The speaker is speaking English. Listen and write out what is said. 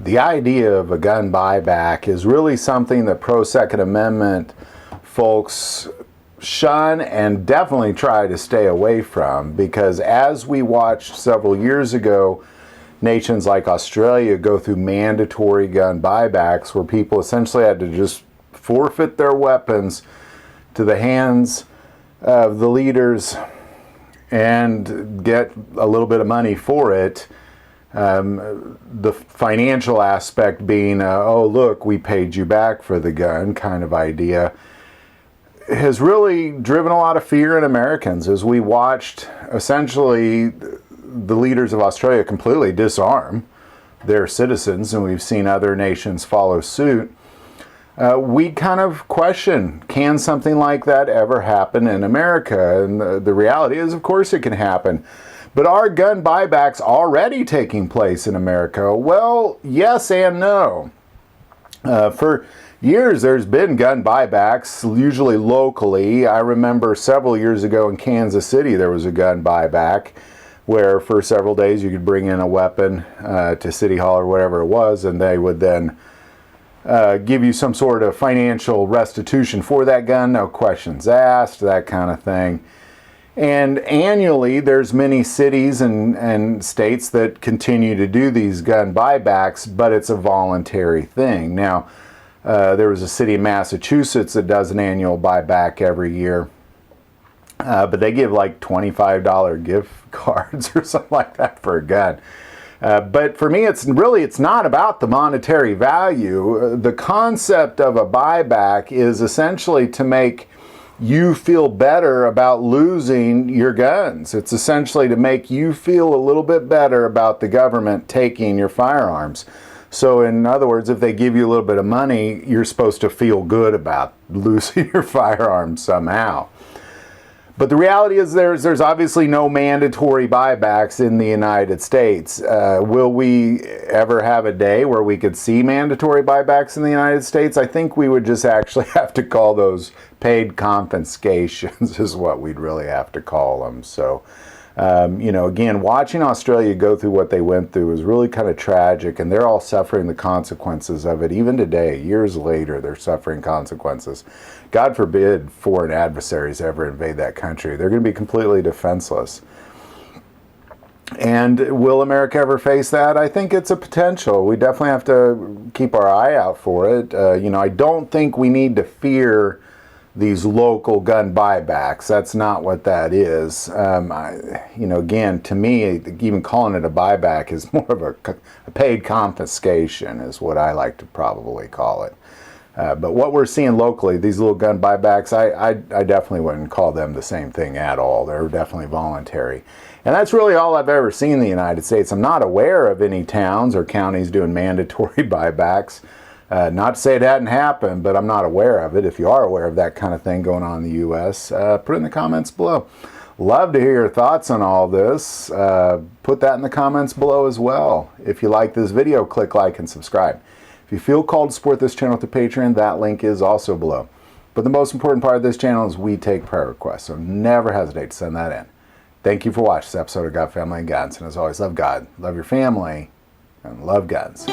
The idea of a gun buyback is really something that pro-Second Amendment folks shun and definitely try to stay away from, because as we watched several years ago, nations like Australia go through mandatory gun buybacks where people essentially had to just forfeit their weapons to the hands of the leaders and get a little bit of money for it. The financial aspect being, oh look, we paid you back for the gun kind of idea, has really driven a lot of fear in Americans as we watched essentially the leaders of Australia completely disarm their citizens, and we've seen other nations follow suit. We kind of question, can something like that ever happen in America? And the reality is, of course it can happen. But are gun buybacks already taking place in America? Well, yes and no. For years, there's been gun buybacks, usually locally. I remember several years ago in Kansas City, there was a gun buyback where for several days you could bring in a weapon to City Hall or whatever it was, and they would then give you some sort of financial restitution for that gun, no questions asked, that kind of thing. And annually, there's many cities and states that continue to do these gun buybacks, but it's a voluntary thing. Now, there was a city in Massachusetts that does an annual buyback every year, but they give like $25 gift cards or something like that for a gun. But for me, it's not about the monetary value. The concept of a buyback is essentially to make you feel better about losing your guns. It's essentially to make you feel a little bit better about the government taking your firearms. So in other words, if they give you a little bit of money, you're supposed to feel good about losing your firearms somehow. But the reality is there's obviously no mandatory buybacks in the United States. Will we ever have a day where we could see mandatory buybacks in the United States? I think we would just actually have to call those paid confiscations is what we'd really have to call them. So, again, watching Australia go through what they went through is really kind of tragic, and they're all suffering the consequences of it. Even today, years later, they're suffering consequences. God forbid foreign adversaries ever invade that country. They're going to be completely defenseless. And will America ever face that? I think it's a potential. We definitely have to keep our eye out for it. I don't think we need to fear these local gun buybacks. That's not what that is. Again, to me, even calling it a buyback is more of a paid confiscation is what I like to probably call it. But what we're seeing locally, these little gun buybacks, I definitely wouldn't call them the same thing at all. They're definitely voluntary. And that's really all I've ever seen in the United States. I'm not aware of any towns or counties doing mandatory buybacks. Not to say it hadn't happened, but I'm not aware of it. If you are aware of that kind of thing going on in the U.S., put it in the comments below. Love to hear your thoughts on all this. Put that in the comments below as well. If you like this video, click like and subscribe. If you feel called to support this channel through Patreon, that link is also below. But the most important part of this channel is we take prayer requests, so never hesitate to send that in. Thank you for watching this episode of God, Family, and Guns. And as always, love God, love your family, and love guns.